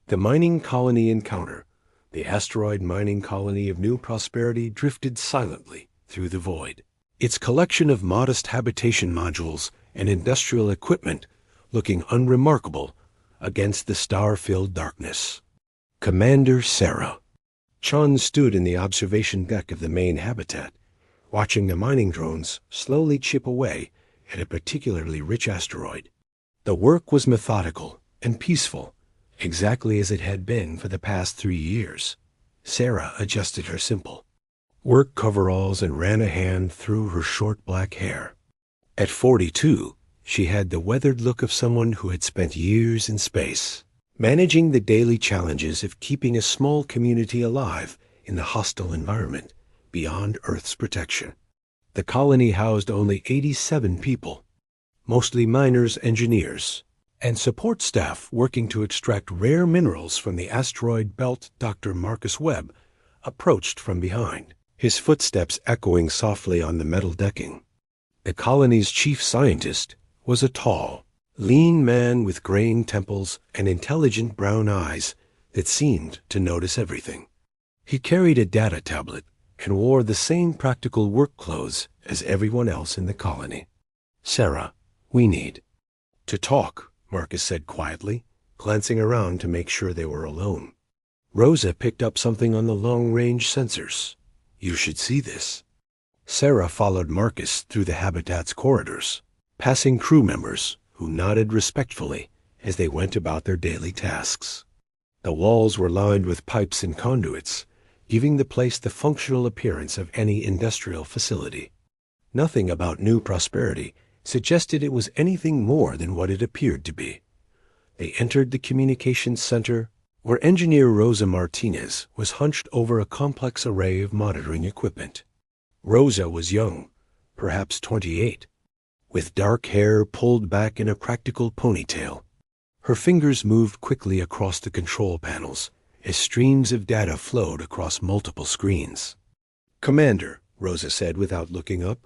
The mining colony encounter. The asteroid mining colony of New Prosperity drifted silently through the void, its collection of modest habitation modules and industrial equipment looking unremarkable against the star-filled darkness. Commander Sarah. Chun stood in the observation deck of the main habitat, watching the mining drones slowly chip away at a particularly rich asteroid. The work was methodical and peaceful, exactly as it had been for the past 3 years. Sarah adjusted her simple work coveralls and ran a hand through her short black hair. At 42, she had the weathered look of someone who had spent years in space, managing the daily challenges of keeping a small community alive in the hostile environment beyond Earth's protection. The colony housed only 87 people, mostly miners, engineers, and support staff working to extract rare minerals from the asteroid belt. Dr. Marcus Webb approached from behind, his footsteps echoing softly on the metal decking. The colony's chief scientist was a tall, lean man with graying temples and intelligent brown eyes that seemed to notice everything. He carried a data tablet and wore the same practical work clothes as everyone else in the colony. "Sarah, we need to talk," Marcus said quietly, glancing around to make sure they were alone. Rosa picked up something on the long-range sensors. "You should see this." Sarah followed Marcus through the habitat's corridors, passing crew members who nodded respectfully as they went about their daily tasks. The walls were lined with pipes and conduits, giving the place the functional appearance of any industrial facility. Nothing about New Prosperity suggested it was anything more than what it appeared to be. They entered the communications center, where engineer Rosa Martinez was hunched over a complex array of monitoring equipment. Rosa was young, perhaps 28, with dark hair pulled back in a practical ponytail. Her fingers moved quickly across the control panels as streams of data flowed across multiple screens. "Commander," Rosa said without looking up,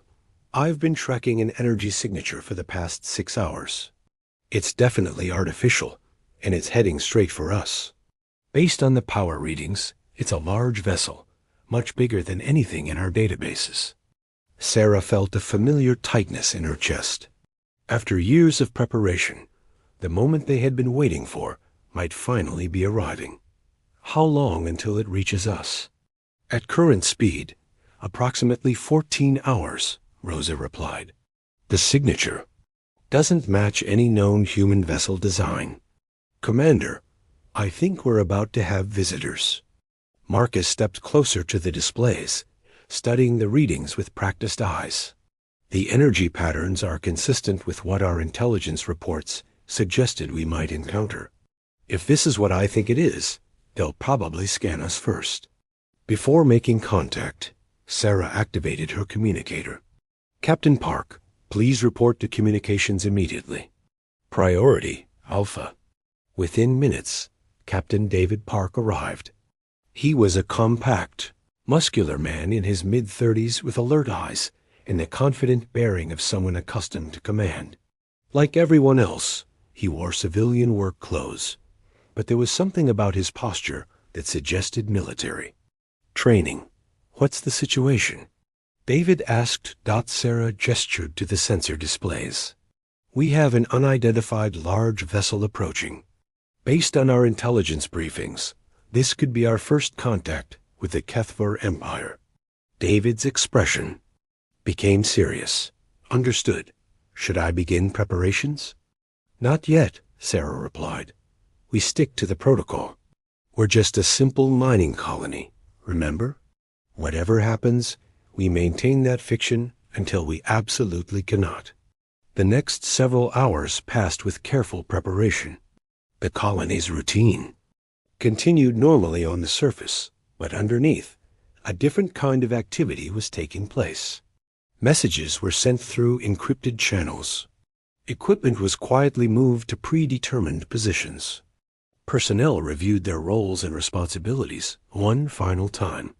"I've been tracking an energy signature for the past 6 hours. It's definitely artificial, and it's heading straight for us. Based on the power readings, it's a large vessel, much bigger than anything in our databases." Sarah felt a familiar tightness in her chest. After years of preparation, the moment they had been waiting for might finally be arriving. "How long until it reaches us?" "At current speed, approximately 14 hours, Rosa replied. "The signature doesn't match any known human vessel design." "Commander, I think we're about to have visitors." Marcus stepped closer to the displays, studying the readings with practiced eyes. "The energy patterns are consistent with what our intelligence reports suggested we might encounter. If this is what I think it is, they'll probably scan us first." Before making contact, Sarah activated her communicator. "Captain Park, please report to communications immediately. Priority Alpha." Within minutes, Captain David Park arrived. He was a compact, muscular man in his mid-30s with alert eyes and the confident bearing of someone accustomed to command. Like everyone else, he wore civilian work clothes, but there was something about his posture that suggested military training. "What's the situation?" David asked. Sarah gestured to the sensor displays. "We have an unidentified large vessel approaching. Based on our intelligence briefings, this could be our first contact with the Kethvar Empire." David's expression became serious. "Understood. Should I begin preparations?" "Not yet," Sarah replied. "We stick to the protocol. We're just a simple mining colony, remember? Whatever happens, we maintain that fiction until we absolutely cannot." The next several hours passed with careful preparation. The colony's routine continued normally on the surface, but underneath, a different kind of activity was taking place. Messages were sent through encrypted channels. Equipment was quietly moved to predetermined positions. Personnel reviewed their roles and responsibilities one final time.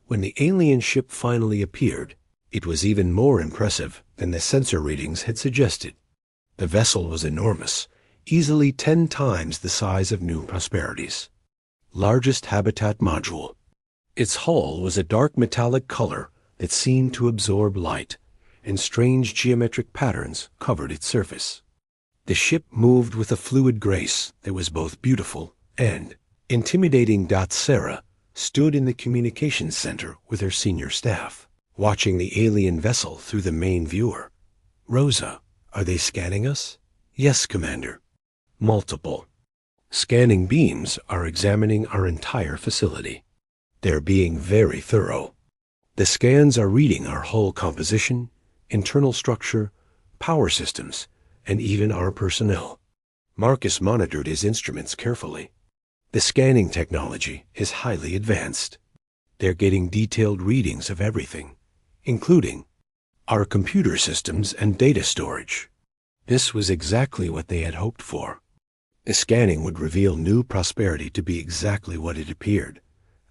When the alien ship finally appeared, it was even more impressive than the sensor readings had suggested. The vessel was enormous, easily 10 times the size of New Prosperity's largest habitat module. Its hull was a dark metallic color that seemed to absorb light, and strange geometric patterns covered its surface. The ship moved with a fluid grace that was both beautiful and intimidating. Sarah stood in the communications center with her senior staff, watching the alien vessel through the main viewer. "Rosa, are they scanning us?" "Yes, Commander." "Multiple scanning beams are examining our entire facility. They're being very thorough. The scans are reading our hull composition, internal structure, power systems, and even our personnel." Marcus monitored his instruments carefully. The scanning technology is highly advanced. They're getting detailed readings of everything, including our computer systems and data storage. This was exactly what they had hoped for. The scanning would reveal New Prosperity to be exactly what it appeared: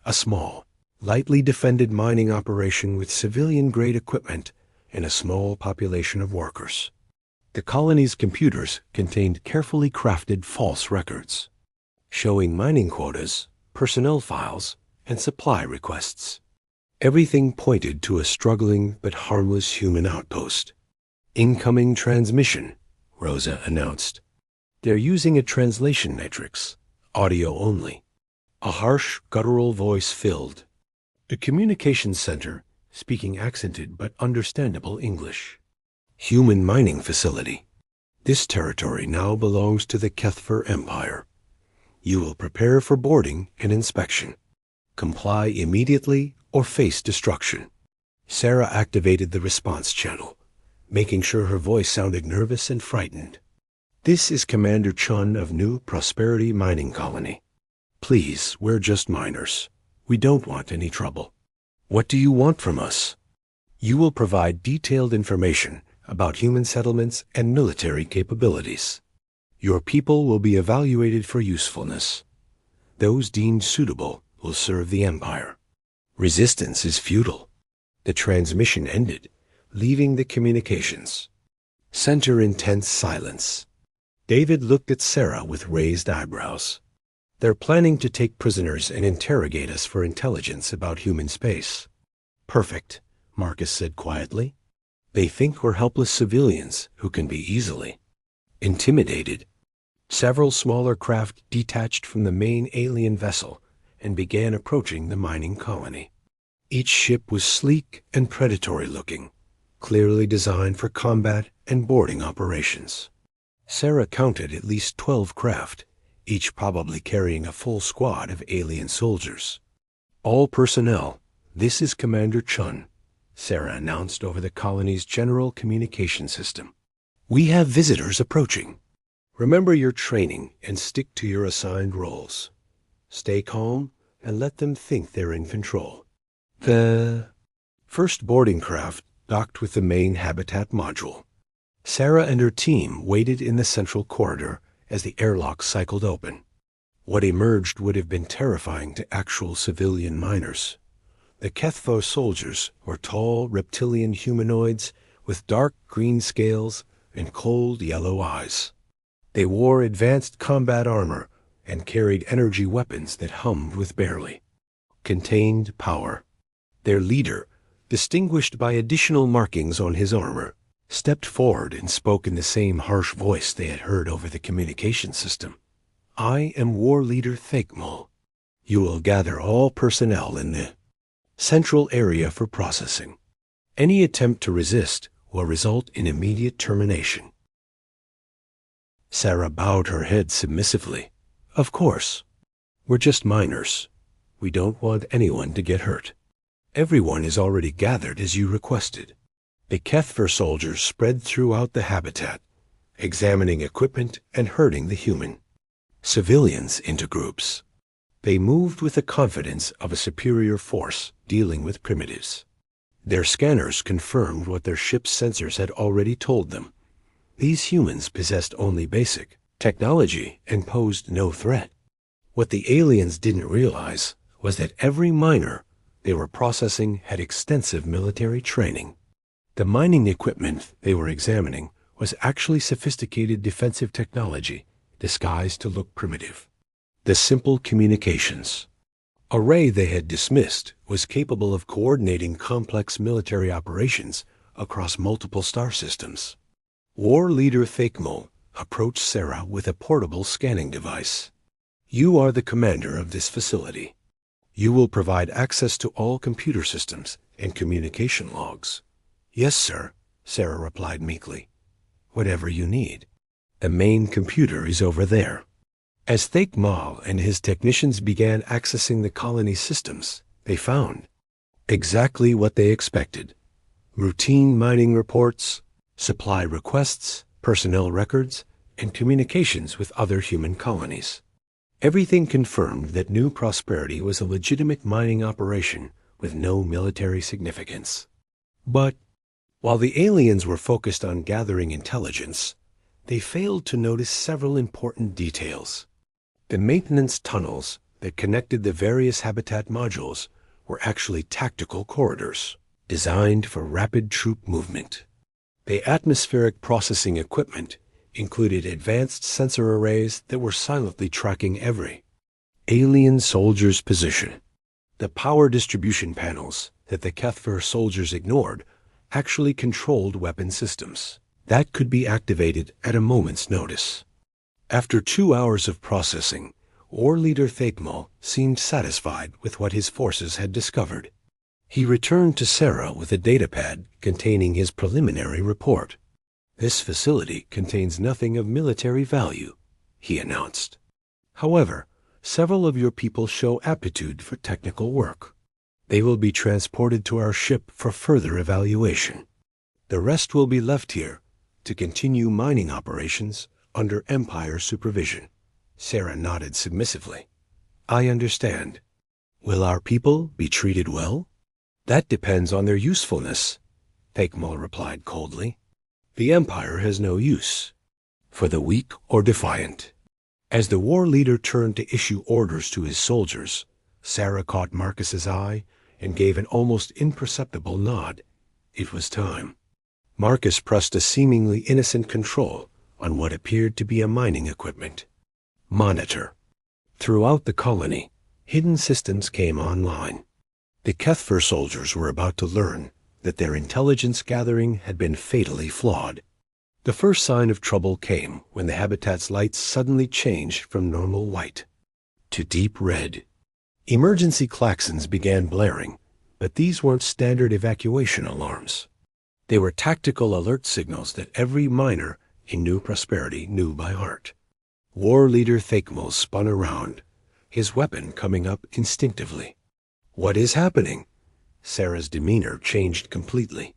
a small, lightly defended mining operation with civilian-grade equipment and a small population of workers. The colony's computers contained carefully crafted false records, showing mining quotas, personnel files, and supply requests. Everything pointed to a struggling but harmless human outpost. "Incoming transmission," Rosa announced. "They're using a translation matrix, audio only." A harsh, guttural voice filled the communications center, speaking accented but understandable English. "Human mining facility. This territory now belongs to the Kethfer Empire. You will prepare for boarding and inspection. Comply immediately or face destruction." Sarah activated the response channel, making sure her voice sounded nervous and frightened. "This is Commander Chun of New Prosperity Mining Colony. Please, we're just miners. We don't want any trouble." "What do you want from us?" "You will provide detailed information about human settlements and military capabilities. Your people will be evaluated for usefulness. Those deemed suitable will serve the Empire. Resistance is futile." The transmission ended, leaving the communications center in tense silence. David looked at Sarah with raised eyebrows. "They're planning to take prisoners and interrogate us for intelligence about human space." "Perfect," Marcus said quietly. "They think we're helpless civilians who can be easily intimidated." Several smaller craft detached from the main alien vessel and began approaching the mining colony. Each ship was sleek and predatory-looking, clearly designed for combat and boarding operations. Sarah counted at least 12 craft, each probably carrying a full squad of alien soldiers. "All personnel, this is Commander Chun," Sarah announced over the colony's general communication system. "We have visitors approaching. Remember your training and stick to your assigned roles. Stay calm and let them think they're in control." The first boarding craft docked with the main habitat module. Sarah and her team waited in the central corridor as the airlock cycled open. What emerged would have been terrifying to actual civilian miners. The Kethvo soldiers were tall, reptilian humanoids with dark green scales and cold yellow eyes. They wore advanced combat armor and carried energy weapons that hummed with barely contained power. Their leader, distinguished by additional markings on his armor, stepped forward and spoke in the same harsh voice they had heard over the communication system. "I am War Leader Thakmul. You will gather all personnel in the central area for processing. Any attempt to resist will result in immediate termination." Sarah bowed her head submissively. "Of course. We're just miners. We don't want anyone to get hurt. Everyone is already gathered as you requested." The Kethver soldiers spread throughout the habitat, examining equipment and herding the human civilians into groups. They moved with the confidence of a superior force dealing with primitives. Their scanners confirmed what their ship's sensors had already told them. These humans possessed only basic technology and posed no threat. What the aliens didn't realize was that every miner they were processing had extensive military training. The mining equipment they were examining was actually sophisticated defensive technology disguised to look primitive. The simple communications array they had dismissed was capable of coordinating complex military operations across multiple star systems. War leader Thakmol approached Sarah with a portable scanning device. "You are the commander of this facility. You will provide access to all computer systems and communication logs." "Yes, sir," Sarah replied meekly. "Whatever you need. The main computer is over there." As Thakmal and his technicians began accessing the colony systems, they found exactly what they expected: routine mining reports, supply requests, personnel records, and communications with other human colonies. Everything confirmed that New Prosperity was a legitimate mining operation with no military significance. But while the aliens were focused on gathering intelligence, they failed to notice several important details. The maintenance tunnels that connected the various habitat modules were actually tactical corridors designed for rapid troop movement. The atmospheric processing equipment included advanced sensor arrays that were silently tracking every alien soldier's position. The power distribution panels that the Kethver soldiers ignored actually controlled weapon systems that could be activated at a moment's notice. After 2 hours of processing, War Leader Thakmal seemed satisfied with what his forces had discovered. He returned to Sarah with a datapad containing his preliminary report. "This facility contains nothing of military value," he announced. "However, several of your people show aptitude for technical work. They will be transported to our ship for further evaluation. The rest will be left here to continue mining operations under Empire supervision." Sarah nodded submissively. "I understand. Will our people be treated well?" "That depends on their usefulness," Thakmal replied coldly. "The Empire has no use for the weak or defiant." As the war leader turned to issue orders to his soldiers, Sarah caught Marcus's eye and gave an almost imperceptible nod. It was time. Marcus pressed a seemingly innocent control on what appeared to be a mining equipment monitor. Throughout the colony, hidden systems came online. The Kethver soldiers were about to learn that their intelligence gathering had been fatally flawed. The first sign of trouble came when the habitat's lights suddenly changed from normal white to deep red. Emergency klaxons began blaring, but these weren't standard evacuation alarms. They were tactical alert signals that every miner in New Prosperity knew by heart. War leader Thakmal spun around, his weapon coming up instinctively. "What is happening?" Sarah's demeanor changed completely.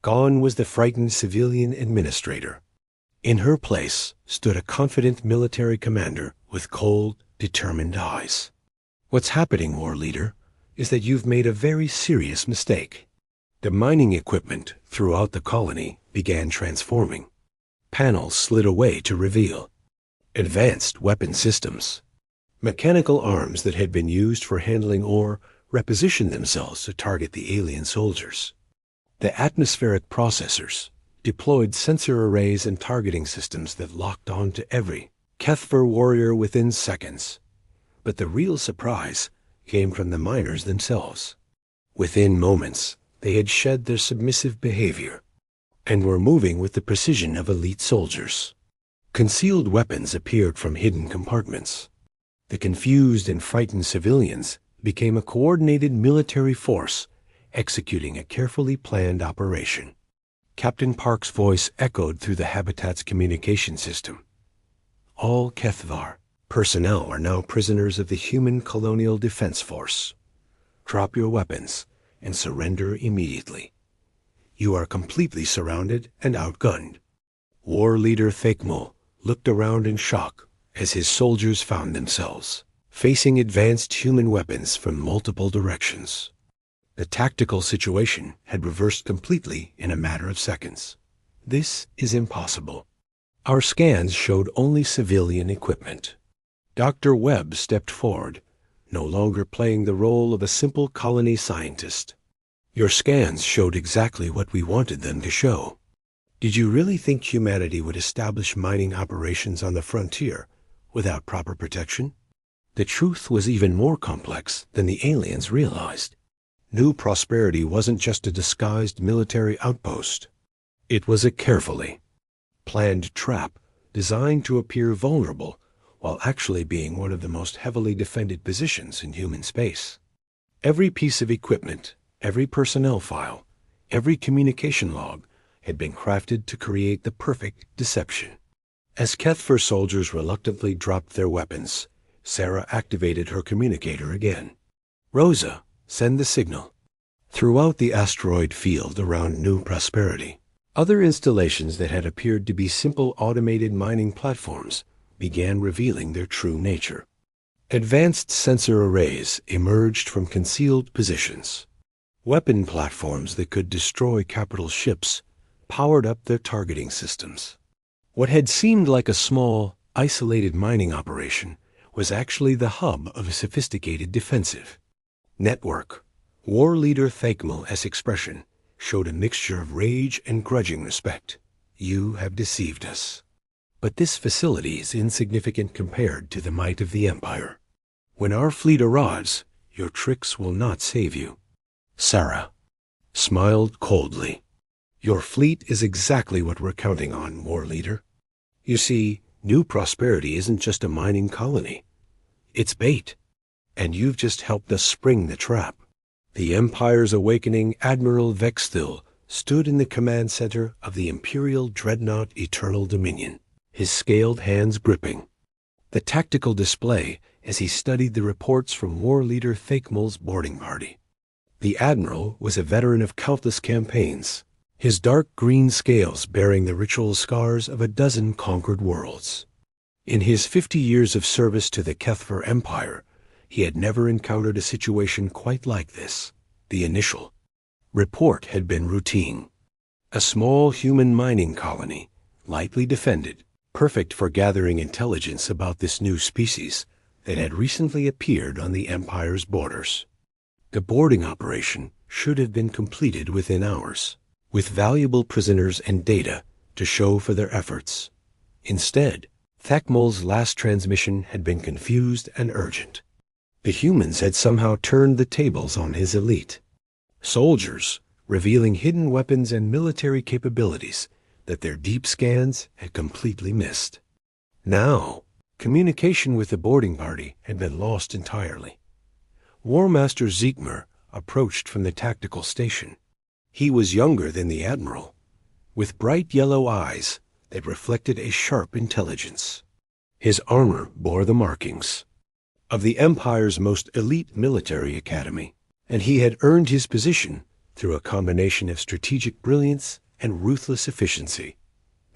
Gone was the frightened civilian administrator. In her place stood a confident military commander with cold, determined eyes. "What's happening, war leader, is that you've made a very serious mistake." The mining equipment throughout the colony began transforming. Panels slid away to reveal advanced weapon systems. Mechanical arms that had been used for handling ore repositioned themselves to target the alien soldiers. The atmospheric processors deployed sensor arrays and targeting systems that locked on to every Kethver warrior within seconds. But the real surprise came from the miners themselves. Within moments, they had shed their submissive behavior and were moving with the precision of elite soldiers. Concealed weapons appeared from hidden compartments. The confused and frightened civilians became a coordinated military force executing a carefully planned operation. Captain Park's voice echoed through the habitat's communication system. "All Kethvar personnel are now prisoners of the Human Colonial Defense Force. Drop your weapons and surrender immediately. You are completely surrounded and outgunned." War leader Thakmal looked around in shock as his soldiers found themselves facing advanced human weapons from multiple directions. The tactical situation had reversed completely in a matter of seconds. "This is impossible. Our scans showed only civilian equipment." Dr. Webb stepped forward, no longer playing the role of a simple colony scientist. "Your scans showed exactly what we wanted them to show. Did you really think humanity would establish mining operations on the frontier without proper protection? The truth was even more complex than the aliens realized. New Prosperity wasn't just a disguised military outpost. It was a carefully planned trap designed to appear vulnerable while actually being one of the most heavily defended positions in human space. Every piece of equipment, every personnel file, every communication log had been crafted to create the perfect deception. As Kethfer soldiers reluctantly dropped their weapons, Sarah activated her communicator again. "Rosa, send the signal." Throughout the asteroid field around New Prosperity, other installations that had appeared to be simple automated mining platforms began revealing their true nature. Advanced sensor arrays emerged from concealed positions. Weapon platforms that could destroy capital ships powered up their targeting systems. What had seemed like a small, isolated mining operation was actually the hub of a sophisticated defensive network. War leader Thakmel's expression showed a mixture of rage and grudging respect. "You have deceived us. But this facility is insignificant compared to the might of the Empire. When our fleet arrives, your tricks will not save you." Sarah smiled coldly. "Your fleet is exactly what we're counting on, War Leader. You see, New Prosperity isn't just a mining colony. It's bait, and you've just helped us spring the trap." The Empire's awakening Admiral Vexthil stood in the command center of the Imperial Dreadnought Eternal Dominion, his scaled hands gripping the tactical display as he studied the reports from War Leader Thakmel's boarding party. The Admiral was a veteran of countless campaigns, his dark green scales bearing the ritual scars of a dozen conquered worlds. In his 50 years of service to the Kethfer Empire, he had never encountered a situation quite like this. The initial report had been routine. A small human mining colony, lightly defended, perfect for gathering intelligence about this new species that had recently appeared on the Empire's borders. The boarding operation should have been completed within hours, with valuable prisoners and data to show for their efforts. Instead, Thakmel's last transmission had been confused and urgent. The humans had somehow turned the tables on his elite soldiers, revealing hidden weapons and military capabilities that their deep scans had completely missed. Now, communication with the boarding party had been lost entirely. War Master Ziegmer approached from the tactical station. He was younger than the Admiral, with bright yellow eyes that reflected a sharp intelligence. His armor bore the markings of the Empire's most elite military academy, and he had earned his position through a combination of strategic brilliance and ruthless efficiency. ***.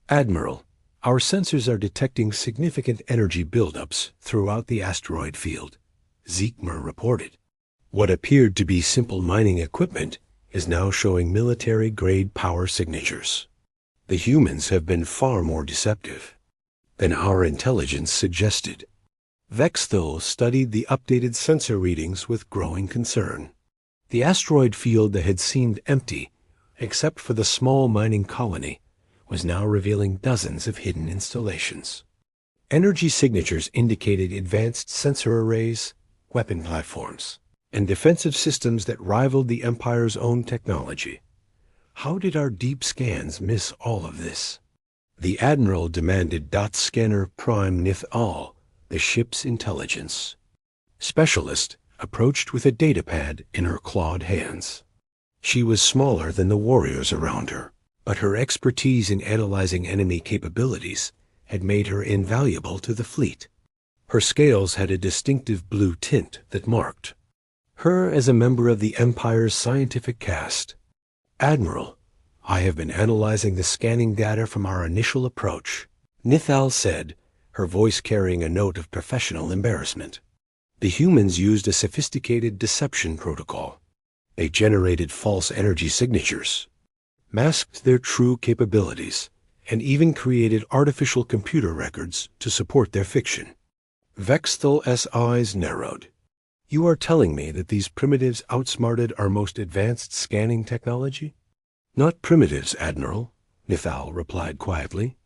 Admiral, our sensors are detecting significant energy buildups throughout the asteroid field, Ziegmer reported. What appeared to be simple mining equipment is now showing military-grade power signatures. The humans have been far more deceptive than our intelligence suggested. Vexthil studied the updated sensor readings with growing concern. The asteroid field that had seemed empty, except for the small mining colony, was now revealing dozens of hidden installations. Energy signatures indicated advanced sensor arrays, weapon platforms, and defensive systems that rivaled the Empire's own technology. How did our deep scans miss all of this? The Admiral demanded Scanner Prime Nithal, the ship's intelligence specialist, approached with a datapad in her clawed hands. She was smaller than the warriors around her, but her expertise in analyzing enemy capabilities had made her invaluable to the fleet. Her scales had a distinctive blue tint that marked her as a member of the Empire's scientific caste. "Admiral, I have been analyzing the scanning data from our initial approach," Nithal said, her voice carrying a note of professional embarrassment. The humans used a sophisticated deception protocol. They generated false energy signatures, masked their true capabilities, and even created artificial computer records to support their fiction. Vexthil's eyes narrowed. "You are telling me that these primitives outsmarted our most advanced scanning technology?" "Not primitives, Admiral," Nithal replied quietly.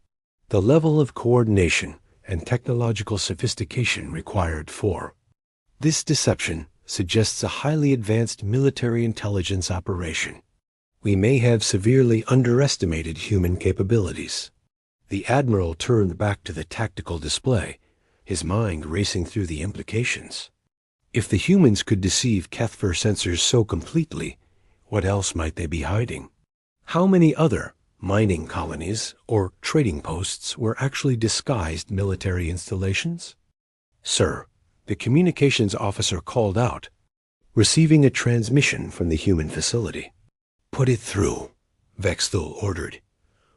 the level of coordination and technological sophistication required for this deception suggests a highly advanced military intelligence operation. We may have severely underestimated human capabilities. The Admiral turned back to the tactical display, his mind racing through the implications. If the humans could deceive Kethver sensors so completely, what else might they be hiding? How many other mining colonies or trading posts were actually disguised military installations? Sir, the communications officer called out, receiving a transmission from the human facility. Put it through, Vexthul ordered.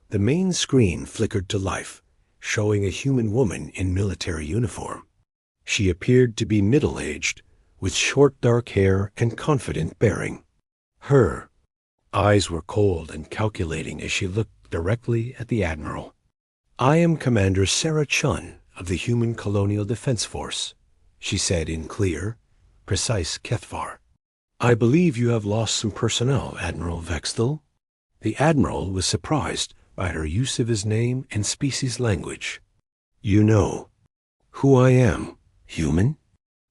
The main screen flickered to life, showing a human woman in military uniform. She appeared to be middle-aged, with short dark hair and confident bearing. Her eyes were cold and calculating as she looked directly at the Admiral. I am Commander Sarah Chun of the Human Colonial Defense Force, she said in clear, precise Kethvar. I believe you have lost some personnel, Admiral Vexthul. The Admiral was surprised by her use of his name and species language. You know who I am, human?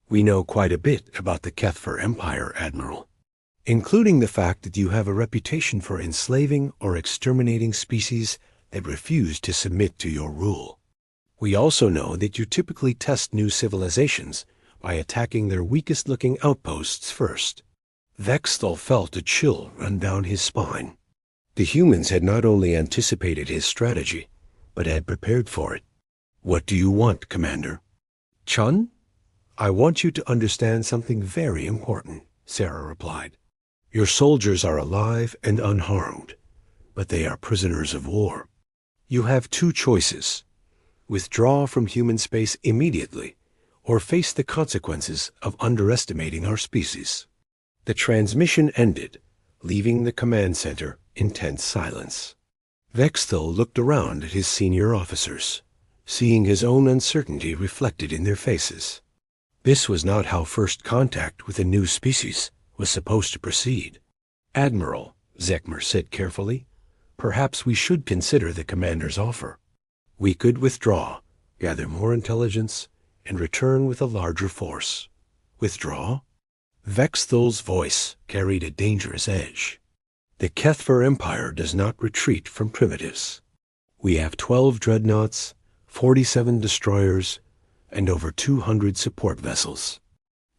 We know quite a bit about the Kethver Empire, Admiral, including the fact that you have a reputation for enslaving or exterminating species that refuse to submit to your rule. We also know that you typically test new civilizations by attacking their weakest-looking outposts first. Vexthul felt a chill run down his spine. The humans had not only anticipated his strategy, but had prepared for it. What do you want, Commander? Chun? I want you to understand something very important, Sarah replied. Your soldiers are alive and unharmed, but they are prisoners of war. You have two choices: withdraw from human space immediately, or face the consequences of underestimating our species. The transmission ended, leaving the command center in tense silence. Vexthul looked around at his senior officers, seeing his own uncertainty reflected in their faces. This was not how first contact with a new species was supposed to proceed. Admiral, Zekmer said carefully, perhaps we should consider the commander's offer. We could withdraw, gather more intelligence, and return with a larger force. Withdraw? Vexthul's voice carried a dangerous edge. The Kethver Empire does not retreat from primitives. We have 12 dreadnoughts, 47 destroyers, and over 200 support vessels.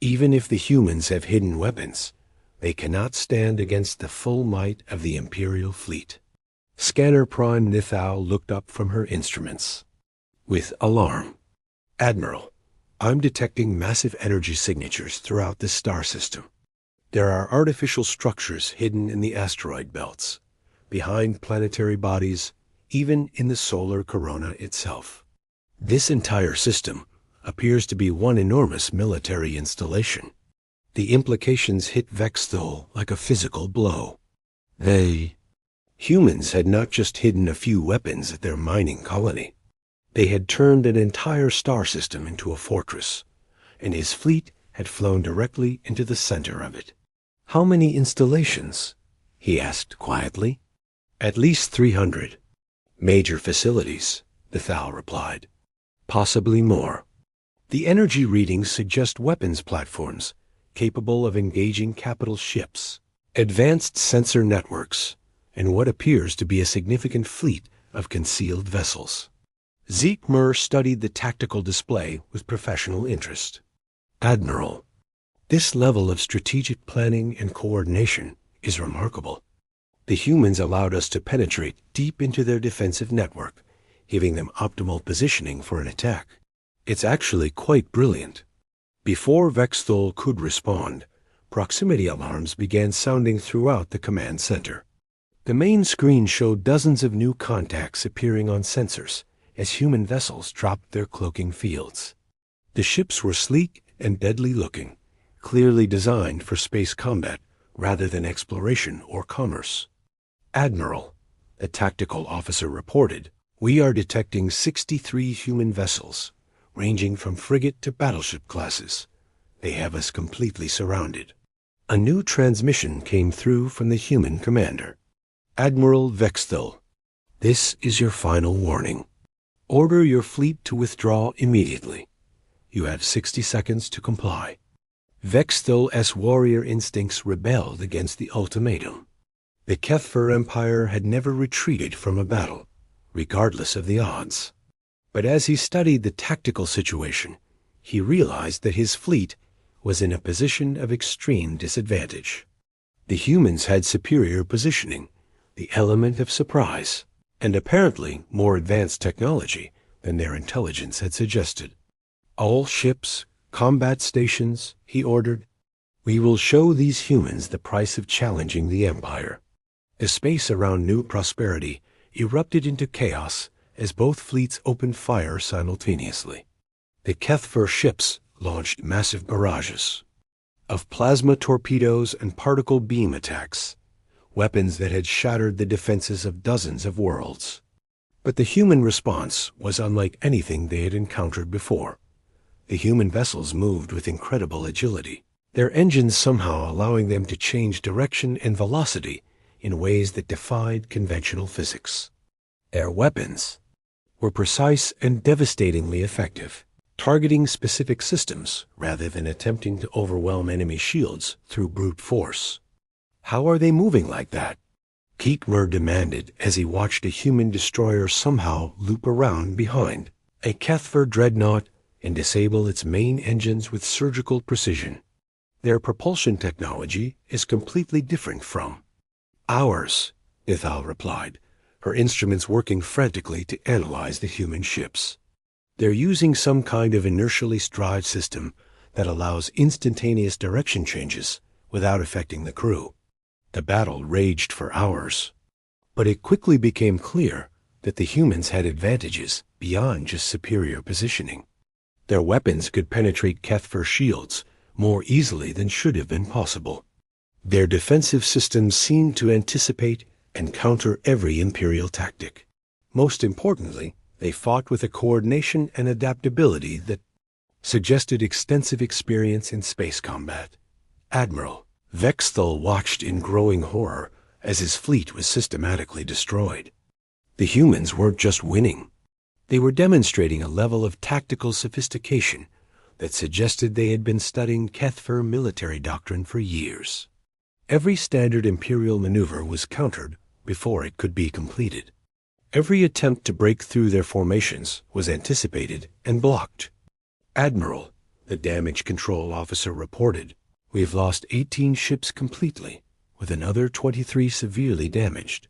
Even if the humans have hidden weapons, they cannot stand against the full might of the Imperial fleet. Scanner Prime Nithal looked up from her instruments with alarm. Admiral, I'm detecting massive energy signatures throughout the star system. There are artificial structures hidden in the asteroid belts, behind planetary bodies, even in the solar corona itself. This entire system appears to be one enormous military installation. The implications hit Vexthul like a physical blow. Humans had not just hidden a few weapons at their mining colony. They had turned an entire star system into a fortress, and his fleet had flown directly into the center of it. How many installations? He asked quietly. At least 300. Major facilities, Nithal replied. Possibly more. The energy readings suggest weapons platforms capable of engaging capital ships, advanced sensor networks, and what appears to be a significant fleet of concealed vessels. Zekmer studied the tactical display with professional interest. Admiral, this level of strategic planning and coordination is remarkable. The humans allowed us to penetrate deep into their defensive network, giving them optimal positioning for an attack. It's actually quite brilliant. Before Vexthul could respond, proximity alarms began sounding throughout the command center. The main screen showed dozens of new contacts appearing on sensors as human vessels dropped their cloaking fields. The ships were sleek and deadly looking, clearly designed for space combat rather than exploration or commerce. Admiral, the tactical officer reported, we are detecting 63 human vessels, ranging from frigate to battleship classes. They have us completely surrounded. A new transmission came through from the human commander. Admiral Vexthul, this is your final warning. Order your fleet to withdraw immediately. You have 60 seconds to comply. Vexthal's warrior instincts rebelled against the ultimatum. The Kethfer Empire had never retreated from a battle, regardless of the odds. But as he studied the tactical situation, he realized that his fleet was in a position of extreme disadvantage. The humans had superior positioning, the element of surprise, and apparently more advanced technology than their intelligence had suggested. All ships, combat stations, he ordered. We will show these humans the price of challenging the Empire. The space around New Prosperity erupted into chaos as both fleets opened fire simultaneously. The Kethfer ships launched massive barrages of plasma torpedoes and particle beam attacks, weapons that had shattered the defenses of dozens of worlds. But the human response was unlike anything they had encountered before. The human vessels moved with incredible agility, their engines somehow allowing them to change direction and velocity in ways that defied conventional physics. Their weapons were precise and devastatingly effective, targeting specific systems rather than attempting to overwhelm enemy shields through brute force. How are they moving like that? Keekmer demanded as he watched a human destroyer somehow loop around behind a Kethfer dreadnought and disable its main engines with surgical precision. Their propulsion technology is completely different from ours, Ithal replied, her instruments working frantically to analyze the human ships. They're using some kind of inertially drive system that allows instantaneous direction changes without affecting the crew. The battle raged for hours, but it quickly became clear that the humans had advantages beyond just superior positioning. Their weapons could penetrate Kethfer shields more easily than should have been possible. Their defensive systems seemed to anticipate and counter every Imperial tactic. Most importantly, they fought with a coordination and adaptability that suggested extensive experience in space combat. Admiral Vexthal watched in growing horror as his fleet was systematically destroyed. The humans weren't just winning. They were demonstrating a level of tactical sophistication that suggested they had been studying Kethfer military doctrine for years. Every standard Imperial maneuver was countered before it could be completed. Every attempt to break through their formations was anticipated and blocked. Admiral, the damage control officer reported, we've lost 18 ships completely, with another 23 severely damaged.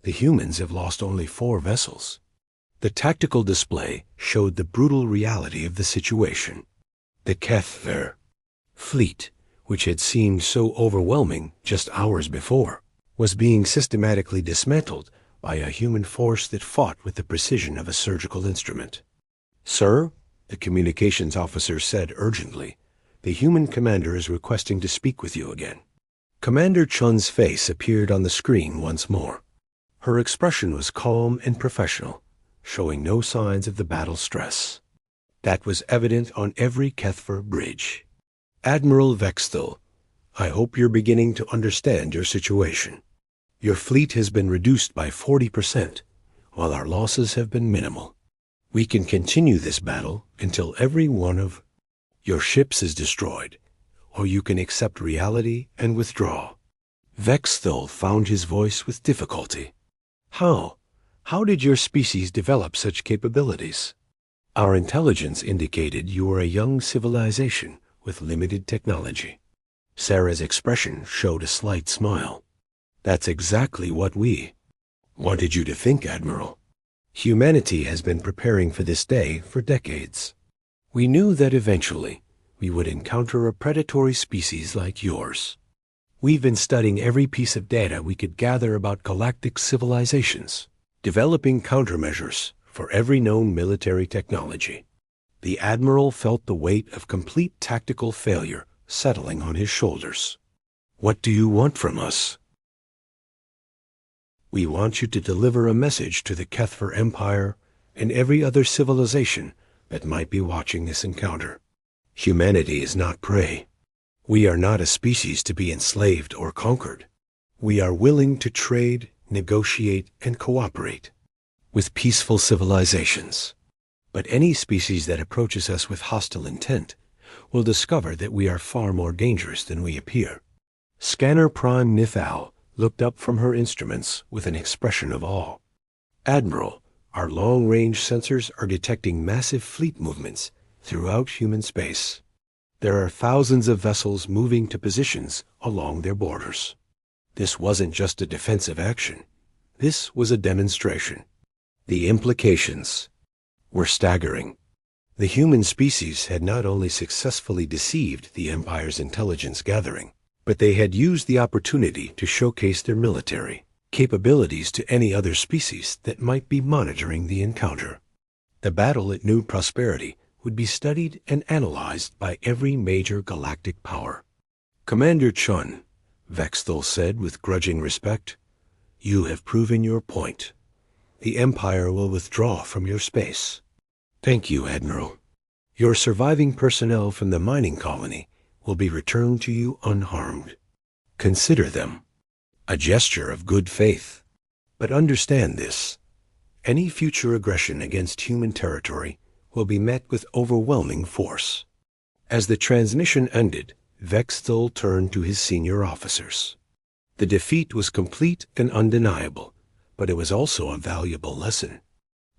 The humans have lost only 4 vessels. The tactical display showed the brutal reality of the situation. The Kethfer fleet, which had seemed so overwhelming just hours before, was being systematically dismantled by a human force that fought with the precision of a surgical instrument. Sir, the communications officer said urgently, the human commander is requesting to speak with you again. Commander Chun's face appeared on the screen once more. Her expression was calm and professional, showing no signs of the battle stress. That was evident on every Kethfer bridge. Admiral Vexthal, I hope you're beginning to understand your situation. Your fleet has been reduced by 40%, while our losses have been minimal. We can continue this battle until every one of your ships is destroyed, or you can accept reality and withdraw. Vexthal found his voice with difficulty. How? How did your species develop such capabilities? Our intelligence indicated you were a young civilization with limited technology. Sarah's expression showed a slight smile. That's exactly what we wanted you to think, Admiral. Humanity has been preparing for this day for decades. We knew that eventually we would encounter a predatory species like yours. We've been studying every piece of data we could gather about galactic civilizations, developing countermeasures for every known military technology. The Admiral felt the weight of complete tactical failure settling on his shoulders. What do you want from us? We want you to deliver a message to the Kethfer Empire and every other civilization that might be watching this encounter. Humanity is not prey. We are not a species to be enslaved or conquered. We are willing to trade, negotiate, and cooperate with peaceful civilizations. But any species that approaches us with hostile intent will discover that we are far more dangerous than we appear. Scanner Prime Nithal looked up from her instruments with an expression of awe. Admiral, our long-range sensors are detecting massive fleet movements throughout human space. There are thousands of vessels moving to positions along their borders. This wasn't just a defensive action. This was a demonstration. The implications were staggering. The human species had not only successfully deceived the Empire's intelligence gathering, but they had used the opportunity to showcase their military capabilities to any other species that might be monitoring the encounter. The battle at New Prosperity would be studied and analyzed by every major galactic power. Commander Chun, Vexthal said with grudging respect, you have proven your point. The Empire will withdraw from your space. Thank you, Admiral. Your surviving personnel from the mining colony will be returned to you unharmed. Consider them a gesture of good faith. But understand this. Any future aggression against human territory will be met with overwhelming force. As the transmission ended, Vexthal turned to his senior officers. The defeat was complete and undeniable, but it was also a valuable lesson.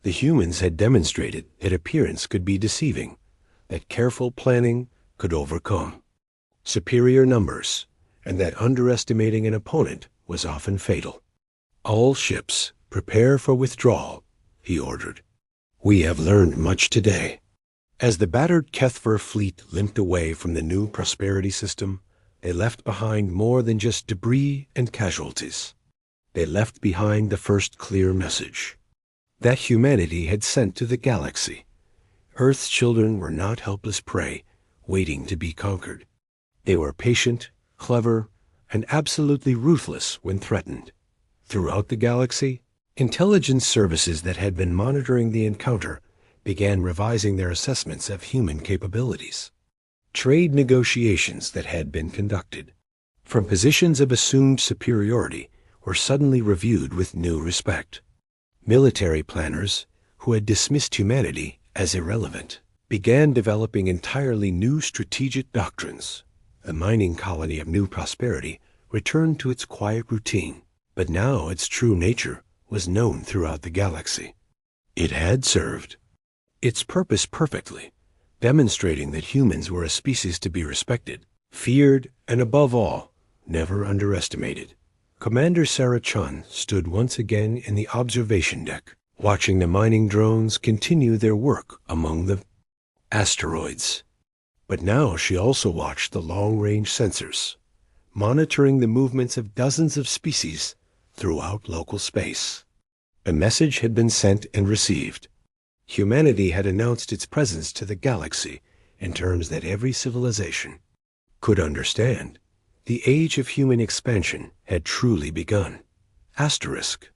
The humans had demonstrated that appearance could be deceiving, that careful planning could overcome superior numbers, and that underestimating an opponent was often fatal. All ships, prepare for withdrawal, he ordered. We have learned much today. As the battered Kethver fleet limped away from the New Prosperity system, they left behind more than just debris and casualties. They left behind the first clear message that humanity had sent to the galaxy. Earth's children were not helpless prey waiting to be conquered. They were patient, clever, and absolutely ruthless when threatened. Throughout the galaxy, intelligence services that had been monitoring the encounter began revising their assessments of human capabilities. Trade negotiations that had been conducted from positions of assumed superiority were suddenly reviewed with new respect. Military planners, who had dismissed humanity as irrelevant, began developing entirely new strategic doctrines. The mining colony of New Prosperity returned to its quiet routine, but now its true nature was known throughout the galaxy. It had served its purpose perfectly, demonstrating that humans were a species to be respected, feared, and above all, never underestimated. Commander Sarah Chun stood once again in the observation deck, watching the mining drones continue their work among the asteroids. But now she also watched the long-range sensors, monitoring the movements of dozens of species throughout local space. A message had been sent and received. Humanity had announced its presence to the galaxy in terms that every civilization could understand. The age of human expansion had truly begun. Asterisk.